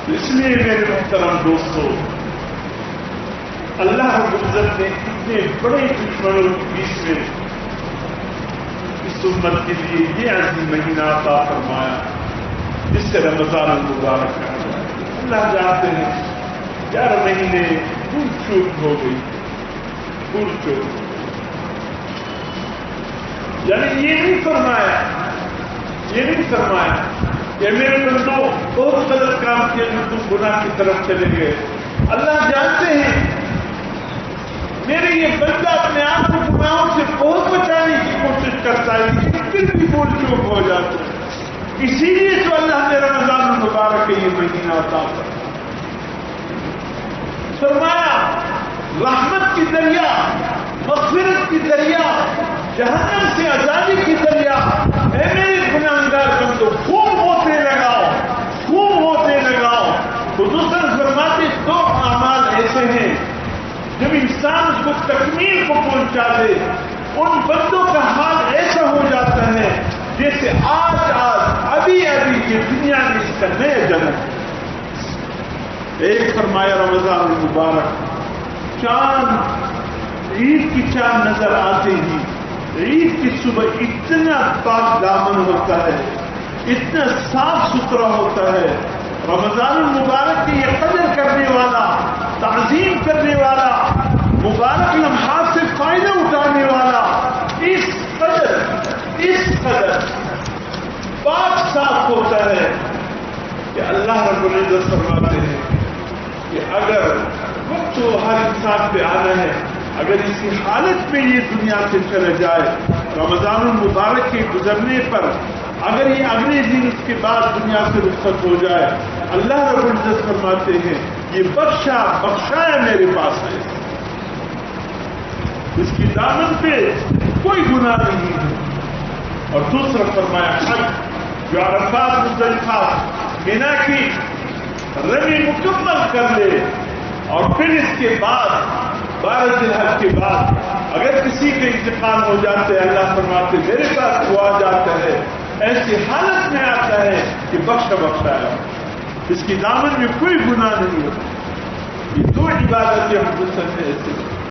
اس لیے میرے محترم دوستوں، اللہ رب العزت نے اتنے بڑے دشمنوں کے بیچ میں اس امت کے لیے یہ عظیم مہینہ عطا فرمایا جس سے رمضان المبارک ہے۔ اللہ جانتے ہیں 11 مہینے بھول چوک ہو گئی، بھول چوک، یعنی یہ نہیں فرمایا کہ میرے بندو بہت غلط کام کیا جو تم گناہ کی طرف چلے گئے۔ اللہ جانتے ہیں میرے یہ بندہ اپنے آپ کو گناہوں سے بہت بچانے کی کوشش کرتا ہے لیکن پھر بھی بھول چوک ہو جاتا ہے۔ اسی لیے تو اللہ نے رمضان المبارک کے یہ مہینہ عطا فرمایا، رحمت کی دریا، مغفرت کی دریا، جہنم سے آزادی کی دریا، اے میرے گناہگار بندو خوب ہوتے لگاؤ۔ خصوصاً فرماتے 2 اعمال ایسے ہیں جب انسان اس کو تکمیل کو پہنچا دے ان بندوں کا حال ایسا ہو جاتا ہے جیسے آج ابھی یہ دنیا میں اس کا نیا جنم۔ ایک فرمایا رمضان المبارک، چاند، عید کی چاند نظر آتے ہی عید کی صبح اتنا پاک دامن ہوتا ہے، اتنا صاف ستھرا ہوتا ہے۔ رمضان المبارک کی یہ قدر کرنے والا، تعظیم کرنے والا، مبارک لمحات سے فائدہ اٹھانے والا اس قدر پاک صاف ہوتا ہے کہ اللہ رب العزت فرماتے ہیں کہ اگر وقت تو ہر انسان پہ آنا ہے، اگر اسی حالت میں یہ دنیا سے چلے جائے، رمضان المبارک کے گزرنے پر اگر یہ اگلے دن اس کے بعد دنیا سے رخصت ہو جائے، اللہ رب العزت فرماتے ہیں یہ بخشایا میرے پاس ہے، اس کی دامن پہ کوئی گناہ نہیں ہے۔ اور دوسرا فرمایا حج، جو عرفات مزدلفہ مینا کی رمی مکمل کر لے اور پھر اس کے بعد 12 ذی الحج کے بعد اگر کسی کا انتقال ہو جاتا ہے، اللہ فرماتے میرے پاس وہ آ جاتا ہے، ایسی حالت میں آتا ہے کہ بخشایا، اس کی دامن میں کوئی گناہ نہیں ہوتا۔ یہ 2 عبادتیں ہم دوسرے ایسے